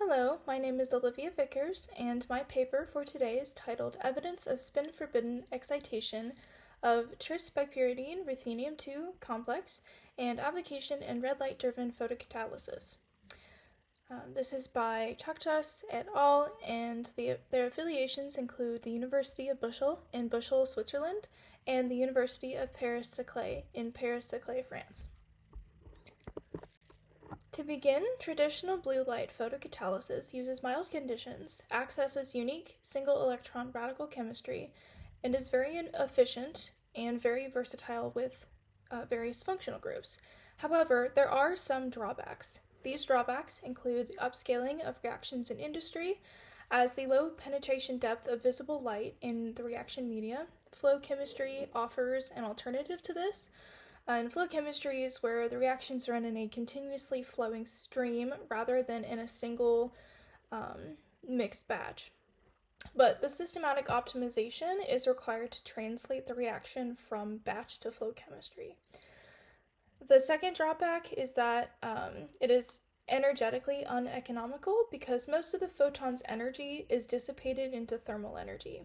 Hello, my name is Olivia Vickers, and my paper for today is titled Evidence of Spin-Forbidden Excitation of Tris Bipyridine Ruthenium-2 Complex and Application in Red Light-Driven Photocatalysis. This is by Chakchas et al., and their affiliations include the University of Bushel in Bushel, Switzerland, and the University of Paris-Saclay in Paris-Saclay, France. To begin, traditional blue light photocatalysis uses mild conditions, accesses unique single electron radical chemistry, and is very efficient and very versatile with various functional groups. However, there are some drawbacks. These drawbacks include upscaling of reactions in industry, as the low penetration depth of visible light in the reaction media. Flow chemistry offers an alternative to this. And flow chemistry is where the reactions run in a continuously flowing stream rather than in a single mixed batch. But the systematic optimization is required to translate the reaction from batch to flow chemistry. The second drawback is that it is energetically uneconomical because most of the photon's energy is dissipated into thermal energy.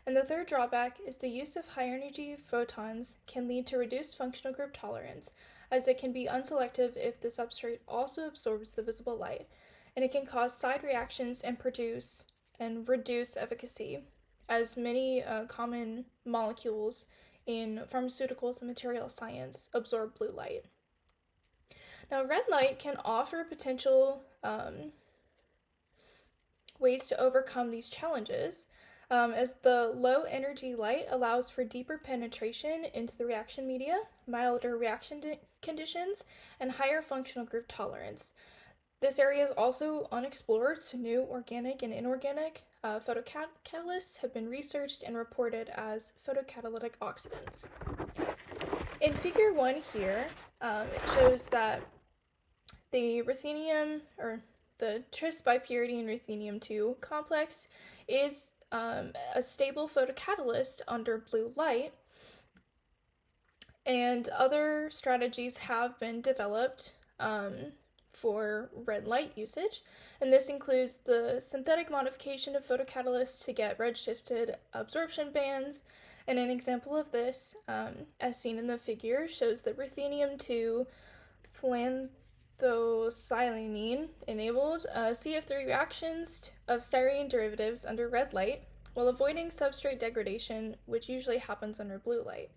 And the third drawback is the use of high-energy photons can lead to reduced functional group tolerance, as it can be unselective if the substrate also absorbs the visible light, and it can cause side reactions and reduce efficacy, as many common molecules in pharmaceuticals and material science absorb blue light. Now, red light can offer potential ways to overcome these challenges, as the low energy light allows for deeper penetration into the reaction media, milder reaction conditions, and higher functional group tolerance. This area is also unexplored, so new organic and inorganic photocatalysts have been researched and reported as photocatalytic oxidants. In figure 1 here, it shows that the ruthenium, or the Tris Bipyridine Ruthenium-2 complex is a stable photocatalyst under blue light, and other strategies have been developed for red light usage, and this includes the synthetic modification of photocatalysts to get redshifted absorption bands, and an example of this, as seen in the figure, shows that ruthenium-2 phthosilamine enabled CF3 reactions of styrene derivatives under red light while avoiding substrate degradation, which usually happens under blue light.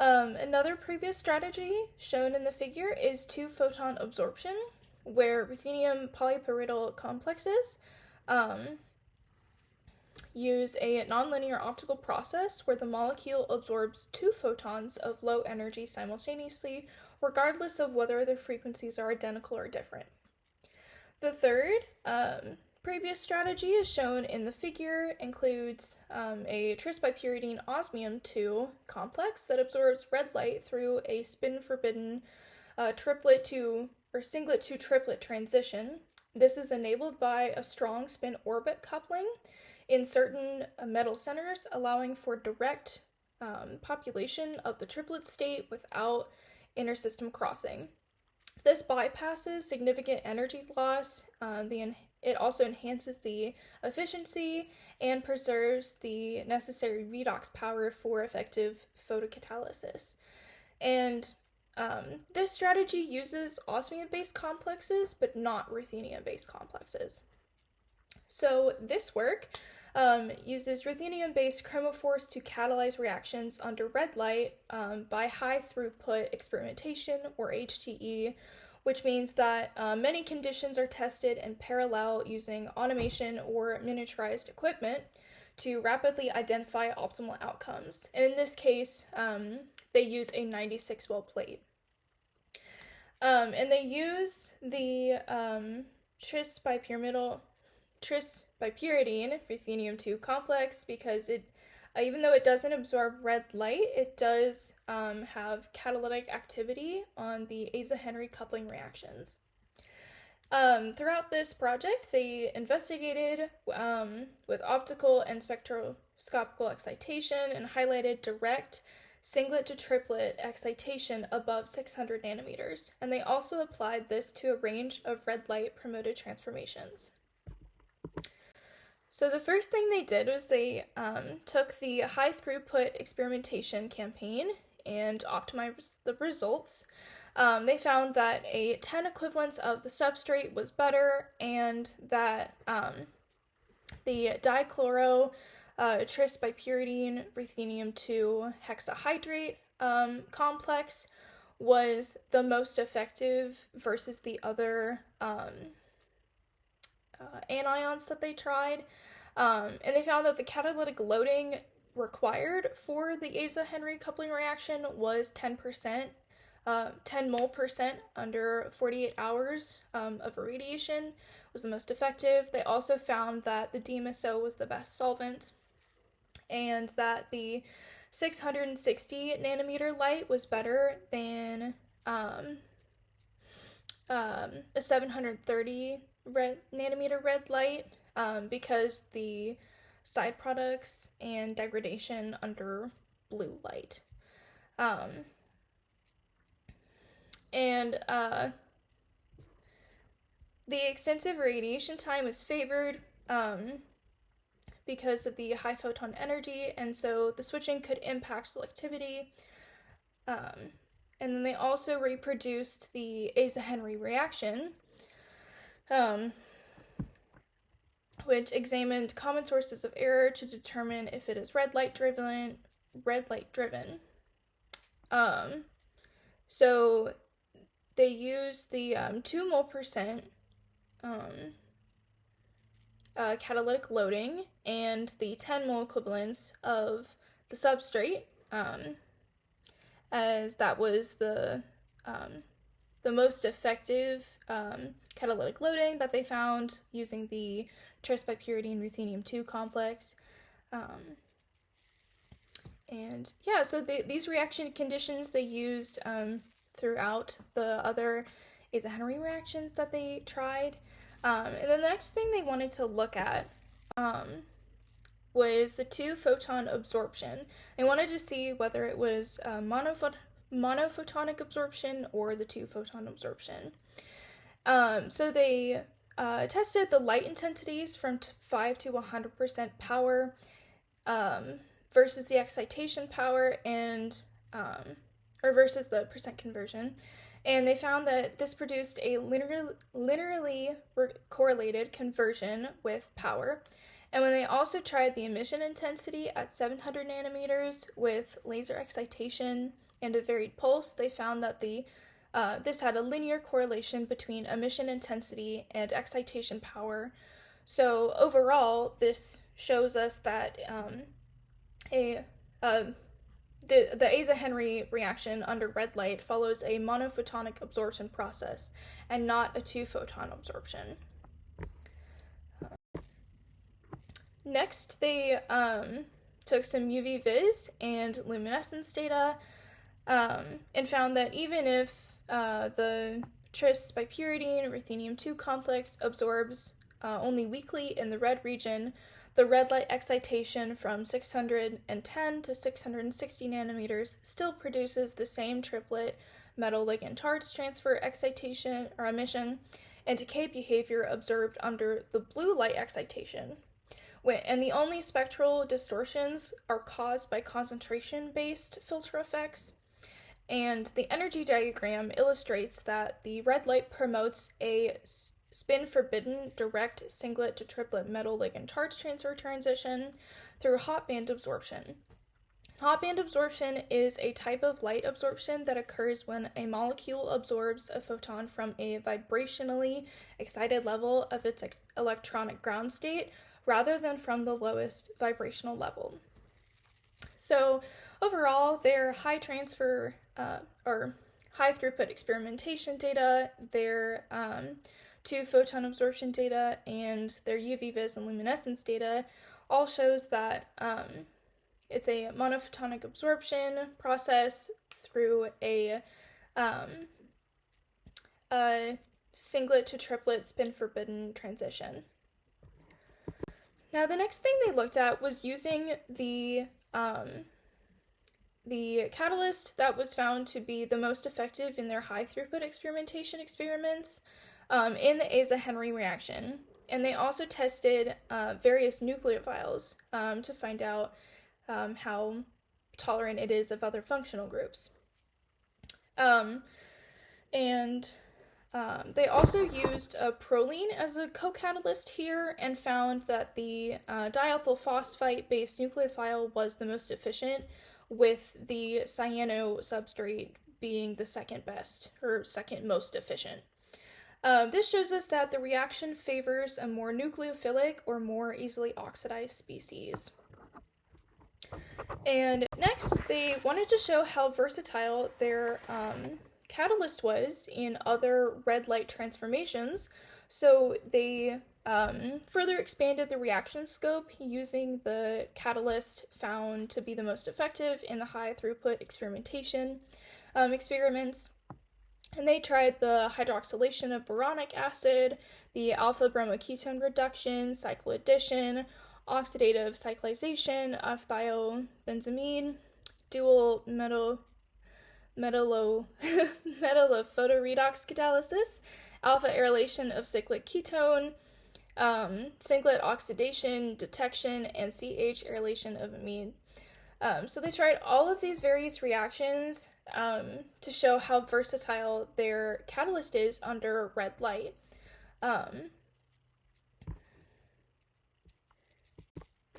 Another previous strategy shown in the figure is two-photon absorption, where ruthenium polypyridyl complexes use a nonlinear optical process where the molecule absorbs two photons of low energy simultaneously, regardless of whether the frequencies are identical or different. The third previous strategy, as shown in the figure, includes a Tris Bipyridine osmium-2 complex that absorbs red light through a spin-forbidden triplet to singlet to triplet transition. This is enabled by a strong spin-orbit coupling in certain metal centers, allowing for direct population of the triplet state without intersystem crossing. This bypasses significant energy loss. It also enhances the efficiency and preserves the necessary redox power for effective photocatalysis. And this strategy uses osmium-based complexes, but not ruthenium-based complexes. So this work uses ruthenium-based chromophores to catalyze reactions under red light by high-throughput experimentation, or HTE, which means that many conditions are tested in parallel using automation or miniaturized equipment to rapidly identify optimal outcomes. And in this case, they use a 96-well plate. And they use the Tris Bipyridine Ruthenium-2 complex because it, even though it doesn't absorb red light, it does have catalytic activity on the Asa-Henry coupling reactions. Throughout this project, they investigated with optical and spectroscopical excitation and highlighted direct singlet to triplet excitation above 600 nanometers, and they also applied this to a range of red light promoted transformations. So the first thing they did was they took the high throughput experimentation campaign and optimized the results. They found that a 10 equivalence of the substrate was better, and that the dichloro tris-bipyridine ruthenium-2 hexahydrate complex was the most effective versus the other anions that they tried. And they found that the catalytic loading required for the Asa-Henry coupling reaction was 10%, 10 mole percent under 48 hours of irradiation was the most effective. They also found that the DMSO was the best solvent, and that the 660 nanometer light was better than a 730 nanometer red light because the side products and degradation under blue light. The extensive radiation time was favored because of the high photon energy, and so the switching could impact selectivity. And then they also reproduced the Asa-Henry reaction, which examined common sources of error to determine if it is red light driven. So they used the 2 mole percent catalytic loading and the 10 mole equivalence of the substrate, as that was the most effective catalytic loading that they found using the tris-bipyridine ruthenium-2 complex. So these reaction conditions they used throughout the other Asa-Henry reactions that they tried. And then the next thing they wanted to look at was the 2-photon absorption. They wanted to see whether it was monophotonic absorption or the 2-photon absorption. So they tested the light intensities from 5 to 100% power versus the excitation power and or versus the percent conversion. And they found that this produced a linearly correlated conversion with power. And when they also tried the emission intensity at 700 nanometers with laser excitation and a varied pulse, they found that this had a linear correlation between emission intensity and excitation power. So overall, this shows us that the Asa-Henry reaction under red light follows a monophotonic absorption process and not a 2-photon absorption. Next, they took some UV vis and luminescence data and found that even if the tris-bipyridine ruthenium-2 complex absorbs only weakly in the red region, the red light excitation from 610 to 660 nanometers still produces the same triplet metal ligand charge transfer excitation or emission and decay behavior observed under the blue light excitation. And the only spectral distortions are caused by concentration-based filter effects. And the energy diagram illustrates that the red light promotes a spin-forbidden direct singlet to triplet metal ligand charge transfer transition through hot band absorption. Hot band absorption is a type of light absorption that occurs when a molecule absorbs a photon from a vibrationally excited level of its electronic ground state rather than from the lowest vibrational level. So overall, their high transfer or high throughput experimentation data, their 2-photon absorption data, and their UV vis and luminescence data all shows that it's a monophotonic absorption process through a singlet to triplet spin-forbidden transition. Now, the next thing they looked at was using the the catalyst that was found to be the most effective in their high throughput experimentation experiments in the Asa-Henry reaction. And they also tested various nucleophiles to find out how tolerant it is of other functional groups. They also used proline as a co-catalyst here and found that the diethyl phosphite-based nucleophile was the most efficient, with the cyano substrate being the second best, or second most efficient. This shows us that the reaction favors a more nucleophilic or more easily oxidized species. And next, they wanted to show how versatile their catalyst was in other red light transformations, so they further expanded the reaction scope using the catalyst found to be the most effective in the high throughput experimentation experiments. And they tried the hydroxylation of boronic acid, the alpha bromoketone reduction, cycloaddition, oxidative cyclization of thiobenzamine, dual metallophotoredox catalysis, alpha aerylation of cyclic ketone, singlet oxidation detection, and CH aerylation of amine. So they tried all of these various reactions to show how versatile their catalyst is under red light.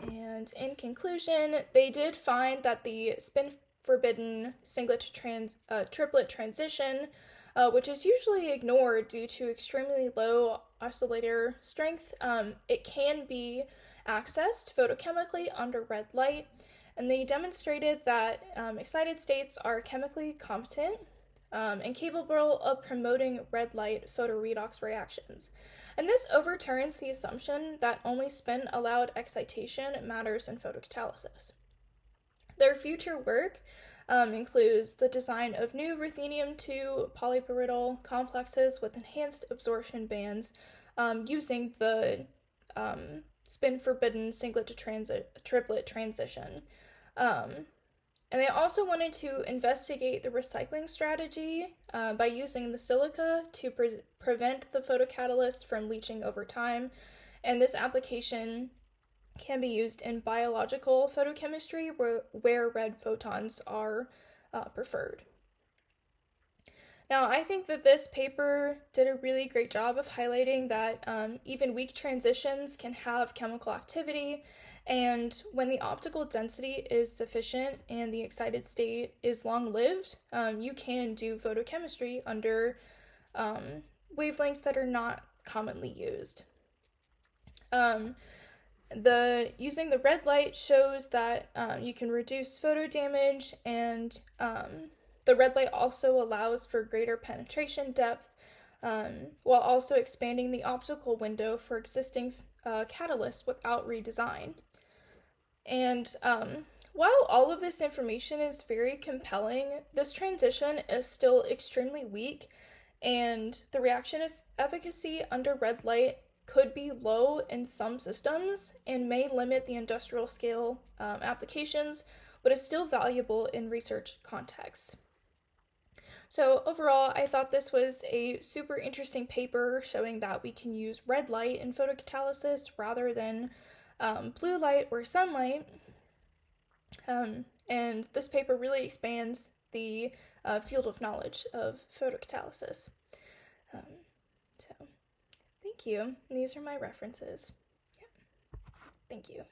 And in conclusion, they did find that the spin-forbidden singlet to triplet transition, which is usually ignored due to extremely low oscillator strength, it can be accessed photochemically under red light. And they demonstrated that excited states are chemically competent and capable of promoting red light photoredox reactions. And this overturns the assumption that only spin-allowed excitation matters in photocatalysis. Their future work includes the design of new ruthenium-2 polypyridyl complexes with enhanced absorption bands using the spin-forbidden singlet to triplet transition. And they also wanted to investigate the recycling strategy by using the silica to prevent the photocatalyst from leaching over time. And this application can be used in biological photochemistry where red photons are preferred. Now, I think that this paper did a really great job of highlighting that even weak transitions can have chemical activity, and when the optical density is sufficient and the excited state is long-lived, you can do photochemistry under wavelengths that are not commonly used. Using the red light shows that you can reduce photo damage, and the red light also allows for greater penetration depth, while also expanding the optical window for existing catalysts without redesign. And while all of this information is very compelling, this transition is still extremely weak, and the reaction efficacy under red light could be low in some systems and may limit the industrial scale applications, but is still valuable in research contexts. So overall, I thought this was a super interesting paper showing that we can use red light in photocatalysis rather than blue light or sunlight. And this paper really expands the field of knowledge of photocatalysis. So, thank you. These are my references. Yeah. Thank you.